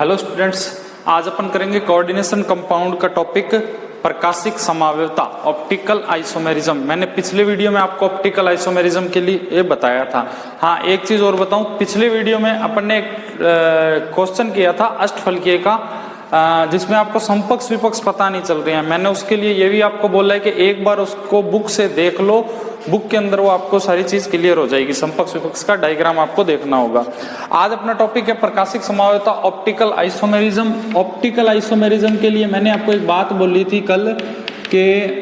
Hello students, आज अपन करेंगे coordination compound का टॉपिक प्रकाशिक समावयवता ऑप्टिकल आइसोमेरिज्म। मैंने पिछले वीडियो में आपको ऑप्टिकल आइसोमेरिज्म के लिए ये बताया था। हाँ, एक चीज और बताऊं, पिछले वीडियो में अपन ने क्वेश्चन किया था अष्टफलकीय का, जिसमें आपको समपक्ष विपक्ष पता नहीं चल रहे हैं। मैंने उसके लिए ये भी आपको बोला है कि एक बार उसको बुक से देख लो, बुक के अंदर वो आपको सारी चीज क्लियर हो जाएगी। समपक्ष विपक्ष का डायग्राम आपको देखना होगा। आज अपना टॉपिक है प्रकाशिक समावयवता ऑप्टिकल आइसोमेरिज्म। ऑप्टिकल आइसोमेरिज्म के लिए मैंने आपको एक बात बोली थी कल कि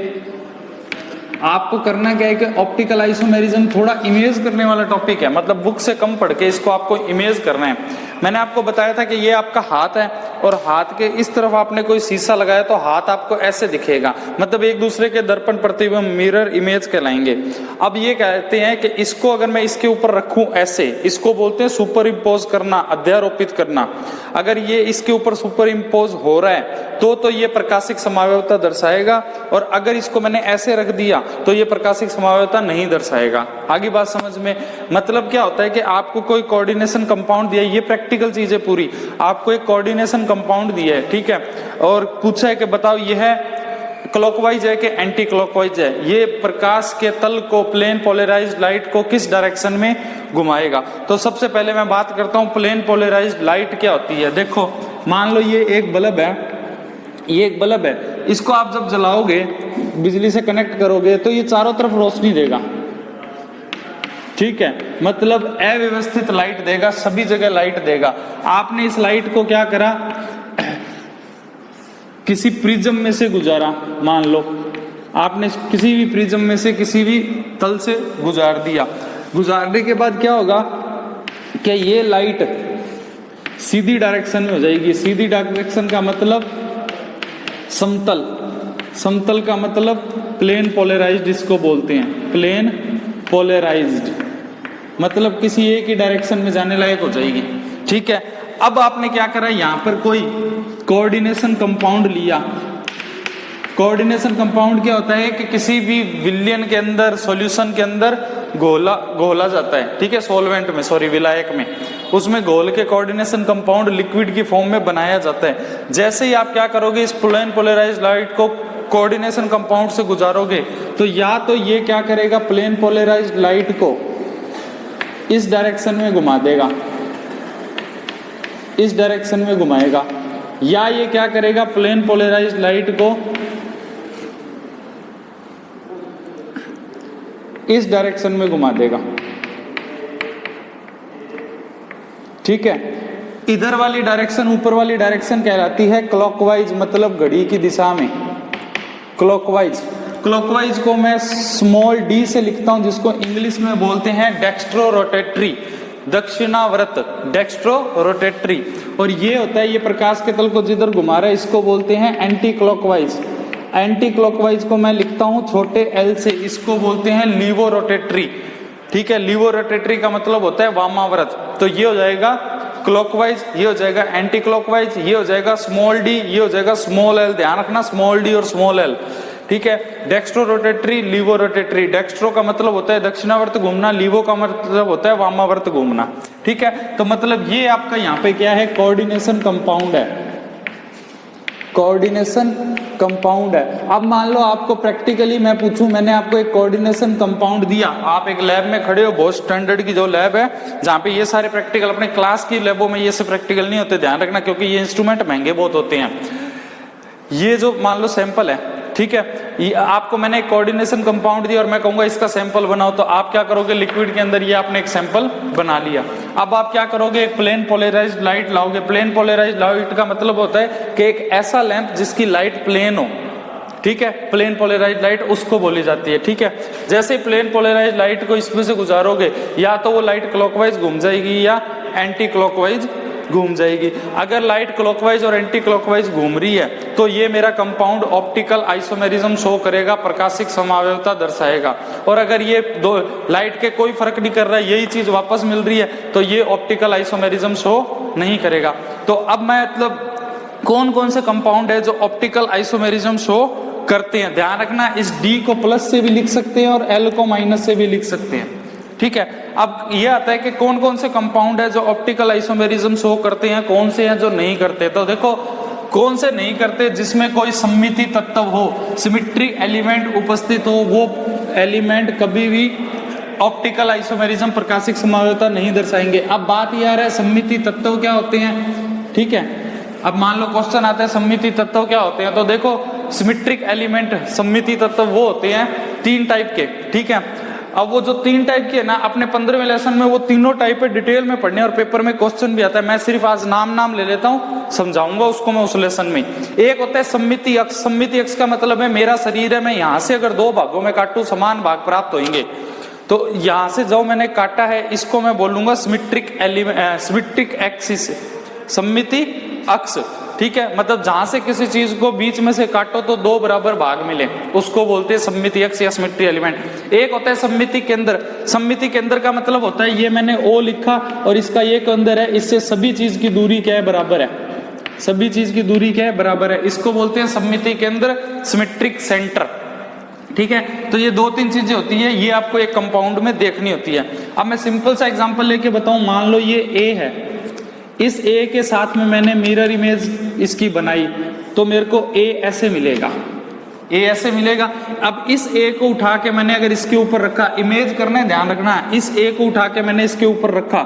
आपको करना क्या है कि ऑप्टिकल आइसोमेरिज्म थोड़ा इमेज करने वाला टॉपिक है, मतलब बुक से कम पढ़ के इसको आपको इमेज करना है। मैंने आपको बताया था कि ये आपका हाथ है और हाथ के इस तरफ आपने कोई शीशा लगाया तो हाथ आपको ऐसे दिखेगा, मतलब एक दूसरे के दर्पण प्रतिबिंब मिरर इमेज कहलाएंगे। अब ये कहते हैं कि इसको अगर मैं इसके ऊपर रखूं ऐसे, इसको बोलते हैं सुपर इम्पोज करना, अध्यारोपित करना। अगर ये इसके ऊपर सुपर इम्पोज हो रहा है तो ये प्रकाशिक समावयवता दर्शाएगा, और अगर इसको मैंने ऐसे रख दिया तो ये प्रकाशिक समावयवता नहीं दर्शाएगा। आगे बात समझ में? मतलब क्या होता है कि आपको कोई कोऑर्डिनेशन कंपाउंड दिया है, ये प्रैक्टिकल चीज है पूरी। आपको एक कोऑर्डिनेशन कंपाउंड दिया है, ठीक है, और पूछा है कि बताओ यह क्लॉकवाइज है कि एंटी क्लॉकवाइज है, ये प्रकाश के तल को, प्लेन पोलराइज्ड लाइट को किस डायरेक्शन में घुमाएगा। तो सबसे पहले मैं बात करता हूं प्लेन पोलराइज्ड लाइट क्या होती है। देखो, मान लो ये एक बल्ब है, ये एक बल्ब है, इसको आप जब जलाओगे, बिजली से कनेक्ट करोगे तो ये चारों तरफ रोशनी देगा, ठीक है, मतलब अव्यवस्थित लाइट देगा, सभी जगह लाइट देगा। आपने इस लाइट को क्या करा, किसी प्रिज्म में से गुजारा, मान लो आपने किसी भी प्रिज्म में से किसी भी तल से गुजार दिया। गुजारने के बाद क्या होगा कि ये लाइट सीधी डायरेक्शन में हो जाएगी। सीधी डायरेक्शन का मतलब समतल, समतल का मतलब प्लेन पोलराइज्ड इसको बोलते हैं, प्लेन पोलराइज्ड, मतलब किसी एक ही डायरेक्शन में जाने लायक हो जाएगी, ठीक है। अब आपने क्या करा, यहां पर कोई कोऑर्डिनेशन कंपाउंड लिया। कोऑर्डिनेशन कंपाउंड क्या होता है कि किसी भी विलयन के अंदर, सॉल्यूशन के अंदर घोला जाता है, ठीक है, सॉल्वेंट में, सॉरी विलायक में, उसमें घोल के कोऑर्डिनेशन कंपाउंड लिक्विड की फॉर्म में बनाया जाता है। जैसे ही आप क्या करोगे, इस प्लेन पोलराइज्ड लाइट को कोऑर्डिनेशन कंपाउंड से गुजारोगे तो या तो ये क्या करेगा, प्लेन पोलराइज्ड लाइट को इस डायरेक्शन में घुमा देगा, इस डायरेक्शन में घुमाएगा, या ये क्या करेगा, प्लेन पोलराइज्ड लाइट को इस डायरेक्शन में घुमा देगा, ठीक है। इधर वाली डायरेक्शन, ऊपर वाली डायरेक्शन कहलाती है क्लॉकवाइज, मतलब घड़ी की दिशा में क्लॉकवाइज। क्लॉकवाइज को मैं स्मॉल डी से लिखता हूं, जिसको इंग्लिश में बोलते हैं डेक्स्ट्रो रोटेटरी, दक्षिणावर्त, डेक्स्ट्रो रोटेटरी। और ये होता है, ये प्रकाश के तल को जिधर घुमा रहा है इसको बोलते हैं एंटी क्लॉकवाइज। एंटी क्लॉकवाइज को मैं लिखता हूं छोटे एल से, इसको बोलते हैं लीवो रोटेटरी, ठीक है। लीवो रोटेटरी का मतलब होता है वामावर्त। तो ये हो जाएगा क्लॉकवाइज, ये हो जाएगा एंटी क्लॉकवाइज, ये हो जाएगा स्मॉल डी, ये हो जाएगा स्मॉल एल। ध्यान रखना, स्मॉल डी और स्मॉल एल, ठीक है। Dextro rotatory, levo rotatory. Dextro का मतलब होता है दक्षिणावर्त घूमना, लीवो का मतलब होता है वामावर्त घूमना, ठीक है। तो मतलब ये आपका यहाँ पे क्या है, कोऑर्डिनेशन कंपाउंड है, कोऑर्डिनेशन कंपाउंड है। अब मान लो आपको प्रैक्टिकली मैं पूछूं, मैंने आपको एक कोऑर्डिनेशन कंपाउंड दिया, आप एक लैब में खड़े हो, बहुत स्टैंडर्ड की जो लैब है जहां पे ये सारे प्रैक्टिकल, अपने क्लास की लैबों में ये सब प्रैक्टिकल नहीं होते, ध्यान रखना, क्योंकि ये इंस्ट्रूमेंट महंगे बहुत होते हैं। ये जो मान लो सैंपल है, ठीक है, ये आपको मैंने एक कोऑर्डिनेशन कंपाउंड दिया और मैं कहूंगा इसका सैंपल बनाओ, तो आप क्या करोगे, लिक्विड के अंदर ये आपने एक सैंपल बना लिया। अब आप क्या करोगे, एक प्लेन पोलराइज्ड लाइट लाओगे। प्लेन पोलराइज्ड लाइट का मतलब होता है कि एक ऐसा लैंप जिसकी लाइट प्लेन हो, ठीक है, प्लेन पोलराइज्ड लाइट उसको बोली जाती है, ठीक है। जैसे प्लेन पोलराइज्ड लाइट को इसमें से गुजारोगे, या तो वो लाइट क्लॉकवाइज घूम जाएगी या एंटी क्लॉकवाइज घूम जाएगी। अगर लाइट क्लॉकवाइज और एंटी क्लॉकवाइज घूम रही है तो ये मेरा कंपाउंड ऑप्टिकल आइसोमेरिज्म शो करेगा, प्रकाशिक समावयवता दर्शाएगा। और अगर ये दो लाइट के कोई फर्क नहीं कर रहा है, यही चीज वापस मिल रही है, तो ये ऑप्टिकल आइसोमेरिज्म शो नहीं करेगा। तो अब मैं मतलब कौन कौन से कंपाउंड है जो ऑप्टिकल आइसोमेरिज्म शो करते हैं, ध्यान रखना, इस डी को प्लस से भी लिख सकते हैं और एल को माइनस से भी लिख सकते हैं, ठीक है। अब ये आता है कि कौन कौन से कंपाउंड है जो ऑप्टिकल आइसोमेरिज्म शो करते हैं, कौन से हैं जो नहीं करते। तो देखो कौन से नहीं करते, जिसमें कोई सममिति तत्व हो, सिमेट्रिक एलिमेंट उपस्थित हो, वो एलिमेंट कभी भी ऑप्टिकल आइसोमेरिज्म प्रकाशिक समावयवता नहीं दर्शाएंगे। अब बात ये आ रहा है सममिति तत्व क्या होते हैं, ठीक है। अब मान लो क्वेश्चन आता है सममिति तत्व क्या होते हैं, तो देखो सिमेट्रिक एलिमेंट सममिति तत्व वो होते हैं 3 टाइप के, ठीक है। अब वो जो 3 टाइप के है ना, अपने 15वें लेसन में वो तीनों टाइप पे डिटेल में पढ़ने और पेपर में क्वेश्चन भी आता है। मैं सिर्फ आज नाम ले लेता हूँ, समझाऊंगा उसको मैं उस लेसन में। एक होता है सममिति अक्ष। सममिति अक्ष का मतलब है मेरा शरीर है, मैं यहाँ से अगर 2 भागों में काटूं समान भाग प्राप्त होंगे, तो यहाँ से जो मैंने काटा है इसको मैं बोलूंगा सिमेट्रिक एक्सिस, सममिति अक्ष, ठीक है। मतलब जहां से किसी चीज को बीच में से काटो तो 2 बराबर भाग मिले, उसको बोलते हैं सममिति अक्ष या सिमेट्री एलिमेंट। एक होता है सममिति केंद्र। सममिति केंद्र का मतलब होता है ये मैंने O लिखा और इसका ये केंद्र है, इससे सभी चीज की दूरी क्या है, बराबर है। सभी चीज की दूरी क्या है, बराबर है। इसको बोलते हैं सममिति केंद्र, सिमेट्रिक सेंटर, ठीक है। तो ये 2-3 चीजें होती है, ये आपको एक कंपाउंड में देखनी होती है। अब मैं सिंपल सा एग्जांपल लेके बताऊं, मान लो ये A है, इस A के साथ में मैंने मिरर इमेज इसकी बनाई, तो मेरे को A ऐसे मिलेगा, A ऐसे मिलेगा। अब इस A को उठा के मैंने अगर इसके ऊपर रखा, इमेज करना है, ध्यान रखना है, इस A को उठा के मैंने इसके ऊपर रखा,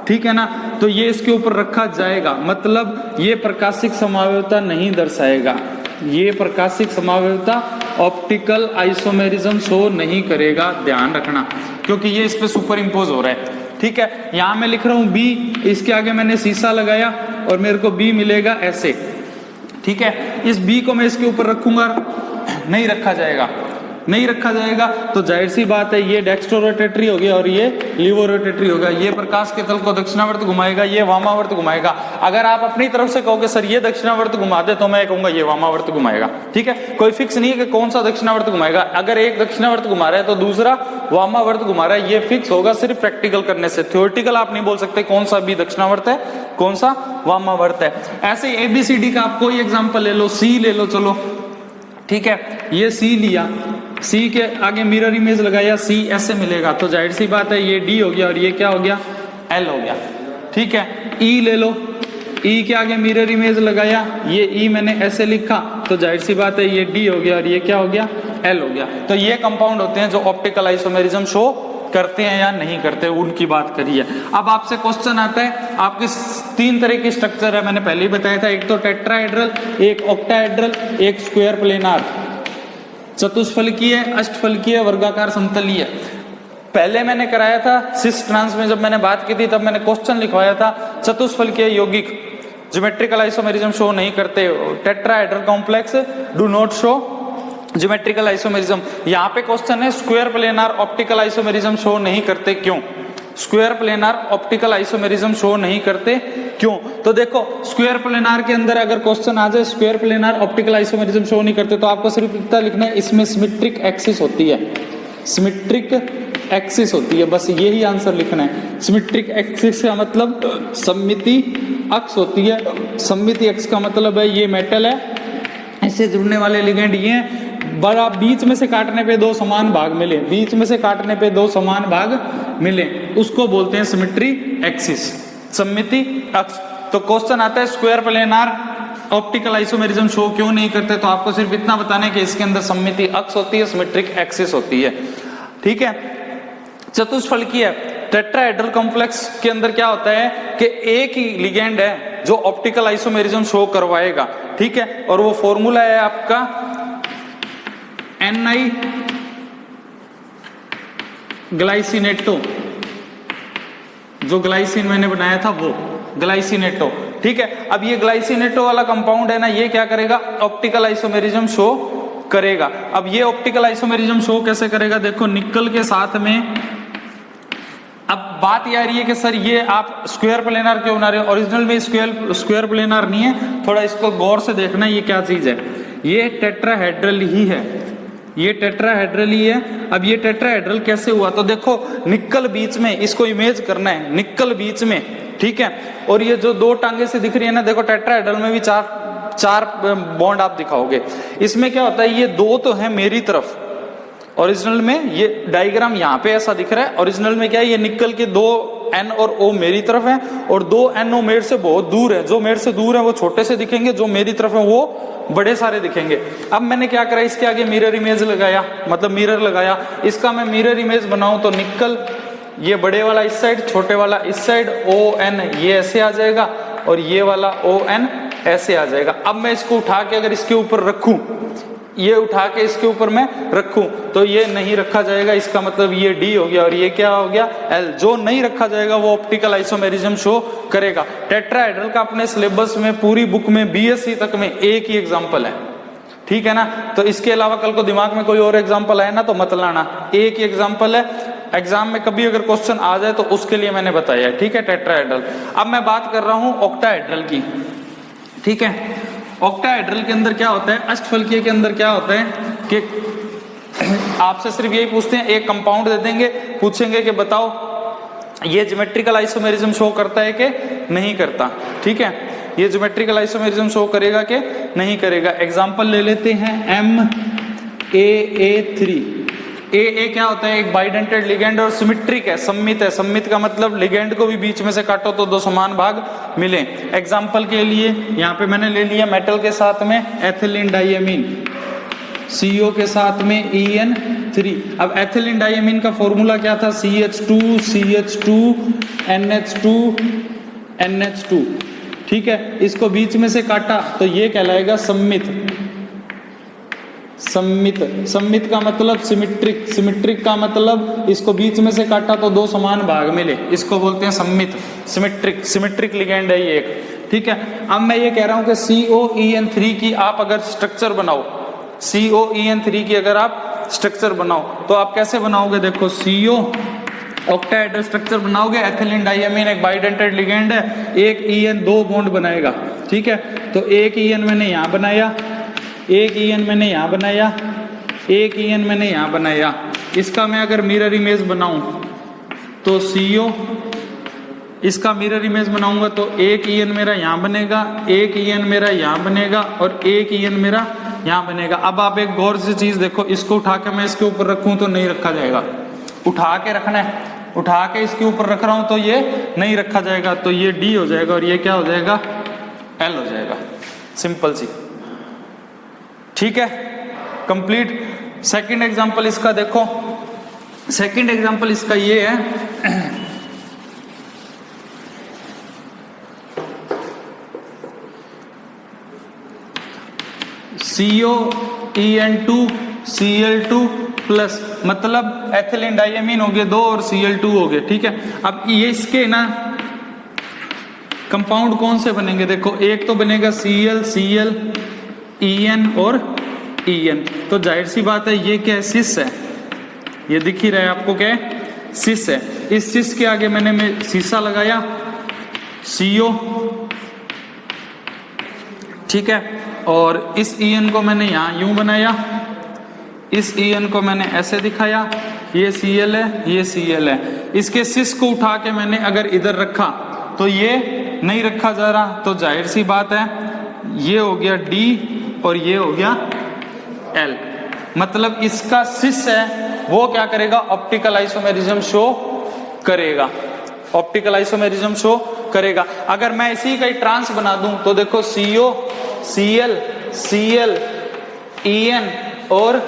ठीक है ना, तो ये इसके ऊपर रखा जाएगा, मतलब ये प्रकाशिक समावयवता नहीं दर्शाएगा, ये प्रकाशिक समावयवता ऑप्टिकल आइसोमेरिज्म शो नहीं करेगा, ध्यान रखना, क्योंकि ये इस पे सुपर इम्पोज हो रहा है, ठीक है। यहां मैं लिख रहा हूं B, इसके आगे मैंने शीशा लगाया और मेरे को B मिलेगा ऐसे, ठीक है। इस B को मैं इसके ऊपर रखूंगा, नहीं रखा जाएगा, नहीं रखा जाएगा, तो जाहिर सी बात है ये डेक्स्ट्रो रोटेटरी हो गया और ये लीवो रोटेटरी होगा। ये प्रकाश के तल को दक्षिणावर्त घुमाएगा, ये वामावर्त घुमाएगा। अगर आप अपनी तरफ से कहोगे सर ये दक्षिणावर्त घुमा दे, तो मैं कहूंगा ये वामावर्त घुमाएगा, ठीक है। कोई फिक्स नहीं है कि कौन सा दक्षिणावर्त घुमाएगा। अगर एक दक्षिणावर्त घुमा रहा है तो दूसरा वामावर्त घुमा रहा है, ये फिक्स होगा सिर्फ प्रैक्टिकल करने से। थ्योरेटिकल आप नहीं बोल सकते कौन सा भी दक्षिणावर्त है, कौन सा वामावर्त है। ऐसे ABCD का आप कोई एग्जाम्पल ले लो, C ले लो, चलो ठीक है, ये C लिया, C के आगे मिरर इमेज लगाया, C ऐसे मिलेगा, तो जाहिर सी बात है ये D हो गया और ये क्या हो गया, L हो गया, ठीक है। E ले लो, E के आगे मिरर इमेज लगाया, ये E मैंने ऐसे लिखा, तो जाहिर सी बात है ये D हो गया और ये क्या हो गया, L हो गया। तो ये कंपाउंड होते हैं जो ऑप्टिकल आइसोमेरिज्म शो करते हैं या नहीं करते, उनकी बात करिए। अब आपसे क्वेश्चन आता है, आपके 3 तरह की स्ट्रक्चर है, मैंने पहले ही बताया था, एक तो टेट्राहेड्रल, एक ऑक्टाहेड्रल, एक स्क्वायर प्लेनार, चतुष्फलकीय, अष्टफलकीय, वर्गाकार समतलीय। पहले मैंने कराया था सिस ट्रांस में, जब मैंने बात की थी तब मैंने क्वेश्चन लिखवाया था चतुष्फलकीय यौगिक ज्योमेट्रिकल आइसोमेरिज्म शो नहीं करते, tetrahedral complex do not show geometrical isomerism. यहाँ पे क्वेश्चन है square planar optical isomerism show नहीं करते क्यों, square planar optical isomerism show नहीं करते क्यों। तो देखो स्क्वायर प्लेनार के अंदर अगर क्वेश्चन आ जाए square planar optical isomerism show नहीं करते, तो आपको सिर्फ इतना लिखना है इसमें सिमेट्रिक एक्सिस होती है, सिमेट्रिक एक्सिस होती है, बस यही आंसर लिखना है। सिमेट्रिक एक्सिस का मतलब सममिति अक्ष होती है, सममिति अक्ष का मतलब है ये मेटल है, इससे जुड़ने वाले लिगेंड ये बड़ा, बीच में से काटने पे 2 समान भाग मिले, बीच में से काटने पे 2 समान भाग मिले, उसको बोलते हैं सिमेट्री एक्सिस, सममिति अक्ष। तो क्वेश्चन आता है square planar optical isomerism show क्यों नहीं करते, तो आपको सिर्फ इतना बताना है कि इसके अंदर सममिति अक्ष होती है, सिमेट्रिक एक्सिस होती है, ठीक है। चतुष्फलकीय टेट्राहेड्रल कॉम्प्लेक्स के अंदर क्या होता है कि एक ही लिगेंड है जो ऑप्टिकल आइसोमेरिज्म शो करवाएगा, ठीक है, और वो फॉर्मूला है आपका Ni ग्लाइसिनेटो, जो ग्लाइसिन मैंने बनाया था वो ग्लाइसिनेटो, ठीक है। अब ये ग्लाइसिनेटो वाला कंपाउंड है ना, ये क्या करेगा, ऑप्टिकल आइसोमेरिज्म शो करेगा। अब ये ऑप्टिकल आइसोमेरिज्म शो कैसे करेगा, देखो निकल के साथ में, अब बात ये आ रही है कि सर ये आप स्क्वायर प्लेनार क्यों बना रहे हो, ओरिजिनल में स्क्वायर प्लेनार नहीं है, थोड़ा इसको गौर से देखना ये क्या चीज है, ये टेट्राहेड्रल ही है, ये टेट्राहेड्रल ही है। अब ये टेट्राहेड्रल कैसे हुआ, तो देखो निक्कल बीच में, इसको इमेज करना है, निक्कल बीच में, ठीक है, और ये जो 2 टांगे से दिख रही है ना, देखो टेट्राहेड्रल में भी चार बॉन्ड आप दिखाओगे, इसमें क्या होता है, ये 2 तो है मेरी तरफ ओरिजिनल में ये डायग्राम यहाँ पे ऐसा दिख रहा है, ओरिजिनल में क्या है, ये निकल के दो N और O मेरी तरफ है और दो NO मेरे से बहुत दूर है। जो मेरे से दूर है वो छोटे से दिखेंगे, जो मेरी तरफ है वो बड़े सारे दिखेंगे। अब मैंने क्या करा, इसके आगे मिरर इमेज लगाया, मतलब मिरर लगाया। इसका मैं मिरर इमेज बनाऊं तो निकल ये बड़े वाला इस साइड, छोटे वाला इस साइड, ON ये ऐसे आ जाएगा और ये वाला ON ऐसे आ जाएगा। अब मैं इसको उठा के अगर इसके ऊपर रखूं, ये उठा के इसके ऊपर मैं रखूं तो ये नहीं रखा जाएगा, इसका मतलब ये D हो गया और ये क्या हो गया, L। जो नहीं रखा जाएगा वो ऑप्टिकल आइसोमेरिज्म शो करेगा। टेट्राहेड्रल का अपने सिलेबस में पूरी बुक में BSc तक में एक ही एग्जाम्पल है, ठीक है ना। तो इसके अलावा कल को दिमाग में कोई और एग्जाम्पल आए ना तो मत लाना, एक ही एग्जाम्पल है। एग्जाम में कभी अगर क्वेश्चन आ जाए तो उसके लिए मैंने बताया, ठीक है, टेट्राहेड्रल। अब मैं बात कर रहा हूं ऑक्टाहेड्रल की, ठीक है। ऑक्टाहेड्रल के अंदर क्या होता है, अष्टफलकीय के अंदर क्या होता है कि आपसे सिर्फ यही पूछते हैं, एक कंपाउंड दे देंगे, पूछेंगे कि बताओ ये ज्योमेट्रिकल आइसोमेरिज्म शो करता है कि नहीं करता, ठीक है। ये ज्योमेट्रिकल आइसोमेरिज्म शो करेगा कि नहीं करेगा। एग्जांपल ले लेते हैं MAA3। AA क्या होता है, एक बाइडेंटेड लिगेंड और सिमेट्रिक है, सम्मित है। सम्मित का मतलब लिगेंड को भी बीच में से काटो तो दो समान भाग मिले। एग्जांपल के लिए यहाँ पे मैंने ले लिया मेटल के साथ में एथिलीन डाइएमीन, CO के साथ में EN3। अब एथिलीन डाइएमीन का फॉर्मूला क्या था, CH2 CH2 NH2 NH2, ठीक है। इसको बीच में से काटा तो ये कहलाएगा सम्मित। सम्मित, सम्मित का मतलब सिमेट्रिक, सिमेट्रिक का मतलब इसको बीच में से काटा तो दो समान भाग मिले, इसको बोलते हैं सम्मित, सिमेट्रिक। सिमेट्रिक लिगेंड है ये एक, ठीक है। अब मैं ये कह रहा हूं कि COEN3 की आप अगर स्ट्रक्चर बनाओ, COEN3 की अगर आप स्ट्रक्चर बनाओ तो आप कैसे बनाओगे, देखो CO ऑक्टाहेड्रल स्ट्रक्चर बनाओगे, एथिलीन डाइएमीन एक बाइडेंटेड लिगेंड है, एक EN दो बॉन्ड बनाएगा, ठीक है। तो एक EN मैंने यहां बनाया, एक EN मैंने यहां बनाया, एक EN मैंने यहां बनाया। इसका मैं अगर मिरर इमेज बनाऊं तो CO, इसका मिरर इमेज बनाऊंगा तो एक EN मेरा यहां बनेगा, एक EN मेरा यहां बनेगा और एक EN मेरा यहां बनेगा। अब आप एक गौर से चीज देखो, इसको उठा के मैं इसके ऊपर रखूं तो नहीं रखा जाएगा, उठा के रखना है, उठा के इसके ऊपर रख रहा हूं तो ये नहीं रखा जाएगा, तो ये D हो जाएगा और ये क्या हो जाएगा, L हो जाएगा, सिंपल सी, ठीक है, कंप्लीट। सेकंड एग्जांपल इसका देखो, सेकंड एग्जांपल इसका ये है, COEN2 Cl2 प्लस, मतलब एथिलीन डाइएमीन हो गए दो और Cl2 हो गए, ठीक है। अब ये इसके ना कंपाउंड कौन से बनेंगे, देखो एक तो बनेगा Cl Cl EN और EN, तो जाहिर सी बात है ये क्या है, सिस है, ये दिख ही रहा है आपको, क्या है, सिस है। इस सिस के आगे मैंने शीशा लगाया CO, ठीक है, और इस EN को मैंने यहां यूं बनाया, इस EN को मैंने ऐसे दिखाया, ये Cl है, ये Cl है। इसके सिस को उठा के मैंने अगर इधर रखा तो ये नहीं रखा जा रहा, तो जाहिर सी बात है ये हो गया D और ये हो गया L। मतलब इसका सिस है वो क्या करेगा, ऑप्टिकल आइसोमेरिज्म शो करेगा, ऑप्टिकल आइसोमेरिज्म शो करेगा। अगर मैं इसी का ही ट्रांस बना दूं तो देखो CO Cl Cl EN और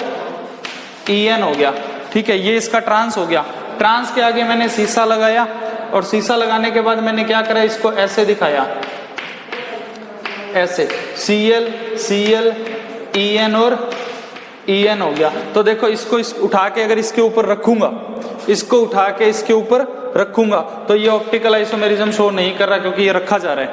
EN हो गया, ठीक है, ये इसका ट्रांस हो गया। ट्रांस के आगे मैंने शीशा लगाया और शीशा लगाने के बाद मैंने क्या करा, इसको ऐसे दिखाया, ऐसे Cl Cl EN और EN हो गया। तो देखो इसको उठा के अगर इसके ऊपर रखूंगा, इसको उठा के इसके ऊपर रखूंगा तो ये ऑप्टिकल आइसोमेरिज्म शो नहीं कर रहा, क्योंकि ये रखा जा रहा है,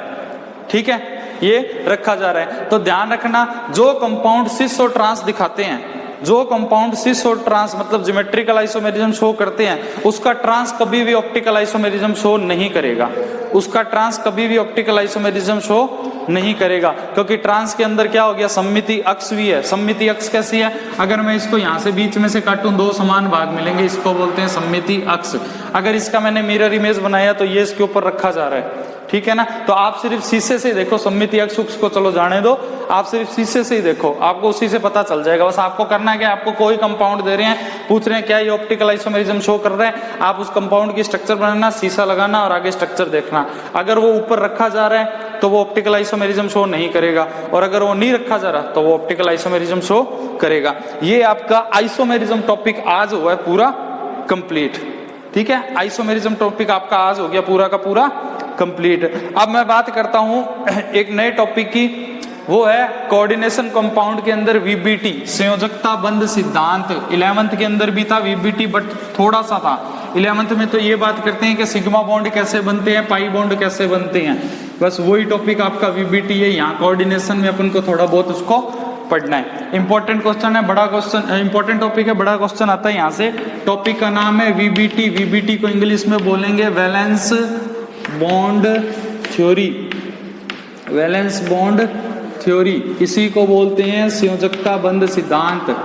ठीक है, ये रखा जा रहा है। तो ध्यान रखना, जो कंपाउंड सिस और ट्रांस दिखाते हैं, जो कंपाउंड सिस और ट्रांस मतलब ज्योमेट्रिकल आइसोमेरिज्म शो करते हैं, उसका ट्रांस कभी भी ऑप्टिकल आइसोमेरिज्म शो नहीं करेगा, उसका ट्रांस कभी भी ऑप्टिकल आइसोमेरिज्म शो नहीं करेगा, क्योंकि ट्रांस के अंदर क्या हो गया, सममिति अक्ष भी है। सममिति अक्ष कैसी है, अगर मैं इसको यहाँ से बीच में से काटूं दो समान भाग मिलेंगे, इसको बोलते हैं सममिति अक्ष। अगर इसका मैंने मिरर इमेज बनाया तो ये इसके ऊपर रखा जा रहा है, ठीक है ना। तो आप सिर्फ शीशे से ही देखो, सममिति अक्ष उक्ष को चलो जाने दो, आप सिर्फ शीशे से ही देखो, आपको उसी से पता चल जाएगा। बस आपको करना है कि आपको कोई कंपाउंड दे रहे हैं, पूछ रहे हैं क्या ये ऑप्टिकल आइसोमेरिज्म शो कर रहे हैं, आप उस कंपाउंड की स्ट्रक्चर बनाना, शीशा लगाना और आगे स्ट्रक्चर देखना। अगर वो ऊपर रखा जा रहा है तो वो ऑप्टिकल आइसोमेरिज्म शो नहीं करेगा, और अगर वो नहीं रखा जा रहा तो वो ऑप्टिकल आइसोमेरिज्म शो करेगा। ये आपका आइसोमेरिज्म टॉपिक आज हुआ है पूरा कंप्लीट, ठीक है। आइसोमेरिज्म टॉपिक आपका आज हो गया पूरा का पूरा कंप्लीट। अब मैं बात करता हूं एक नए टॉपिक की, वो है कोऑर्डिनेशन कंपाउंड के अंदर वीबीटी, संयोजकता बंध सिद्धांत। 11th के अंदर भी था वीबीटी, बट थोड़ा सा था। 11th में तो ये बात करते हैं कि सिग्मा बॉन्ड कैसे बनते हैं, पाई बॉन्ड कैसे बनते हैं, बस वही टॉपिक आपका वीबीटी है। यहाँ कोऑर्डिनेशन में अपन को थोड़ा बहुत उसको पढ़ना है। इंपॉर्टेंट क्वेश्चन है, बड़ा क्वेश्चन, इंपॉर्टेंट टॉपिक है, बड़ा क्वेश्चन आता है यहाँ से। टॉपिक का नाम है वीबीटी। वीबीटी को इंग्लिश में बोलेंगे valence bond theory, valence bond theory. इसी को बोलते हैं संयोजकता बंध सिद्धांत,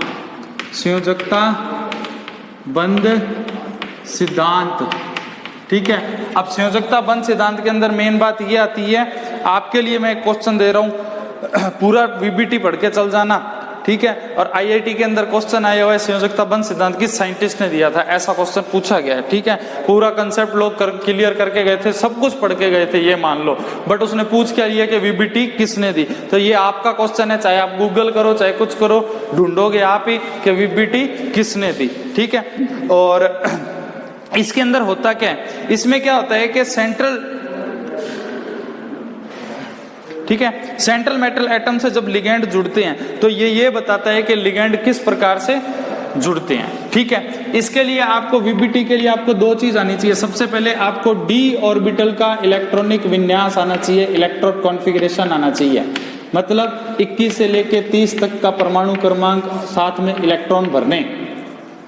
संयोजकता बंध सिद्धांत, ठीक है। अब संयोजकता बंध सिद्धांत के अंदर मेन बात ये आती है, आपके लिए मैं एक क्वेश्चन दे रहा हूं, पूरा वीबीटी पढ़ के चल जाना, ठीक है। और आईआईटी के अंदर क्वेश्चन आया हुआ है संयोजकता बंध सिद्धांत किस साइंटिस्ट ने दिया था, ऐसा क्वेश्चन पूछा गया है, ठीक है। पूरा कंसेप्ट लोग क्लियर करके गए थे, सब कुछ पढ़ के गए थे, ये मान लो, बट उसने पूछ क्या लिया कि वीबीटी किसने दी। तो ये आपका क्वेश्चन है, चाहे आप गूगल करो चाहे कुछ करो, ढूंढोगे आप ही कि वीबीटी किसने दी, ठीक है। और इसके अंदर होता क्या है, इसमें क्या होता है कि सेंट्रल, ठीक है, सेंट्रल मेटल एटम से जब लिगेंड जुड़ते हैं तो ये बताता है कि लिगेंड किस प्रकार से जुड़ते हैं, ठीक है। इसके लिए आपको वीबीटी के लिए आपको दो चीज आनी चाहिए। सबसे पहले आपको डी ऑर्बिटल का इलेक्ट्रॉनिक विन्यास आना चाहिए, इलेक्ट्रोड कॉन्फ़िगरेशन आना चाहिए, मतलब 21 से लेके 30 तक का परमाणु क्रमांक, साथ में इलेक्ट्रॉन भरने,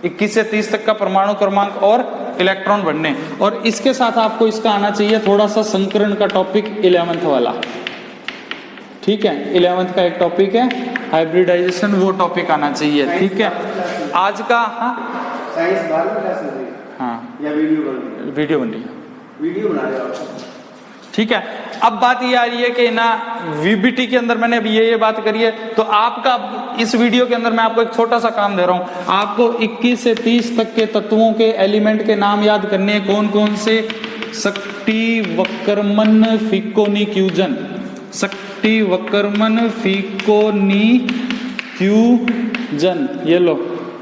21 से 30 तक का परमाणु क्रमांक और इलेक्ट्रॉन भरने। और इसके साथ आपको इसका आना चाहिए थोड़ा सा संकरण का टॉपिक 11th वाला, ठीक है। 11th का एक टॉपिक है हाइब्रिडाइजेशन, वो टॉपिक आना चाहिए, ठीक है। आज का साइंस हाँ या वीडियो बन रही है, वीडियो बना रहे हो, ठीक है। अब बात ये आ रही है कि ना वीबीटी के अंदर मैंने अभी ये बात करी है, तो आपका इस वीडियो के अंदर मैं आपको एक छोटा सा काम दे रहा हूं, आपको 21 से 30 तक के तत्वों के एलिमेंट के नाम याद करने हैं। कौन कौन से? शक्ति, वक्रमन, फिकोनी, क्यूजन। शक्ति, वक्रमन, फिकोनी, क्यूजन, ये लो,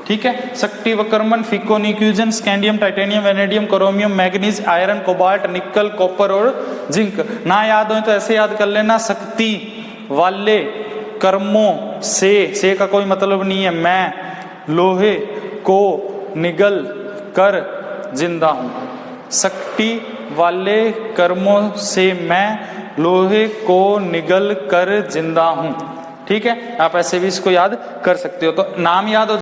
ठीक है। शक्ति, वक्रमन, फिकोनी, क्यूजन, scandium, titanium, vanadium, chromium, manganese, iron, cobalt, nickel, copper और जिंक। ना याद हो तो ऐसे याद कर लेना, शक्ति वाले कर्मों से का कोई मतलब नहीं है, मैं लोहे को निगल कर जिंदा हूं। शक्ति वाले कर्मों से मैं लोहे को निगल कर जिंदा हूं, ठीक है। आप ऐसे भी इसको याद कर सकते हो, तो नाम याद हो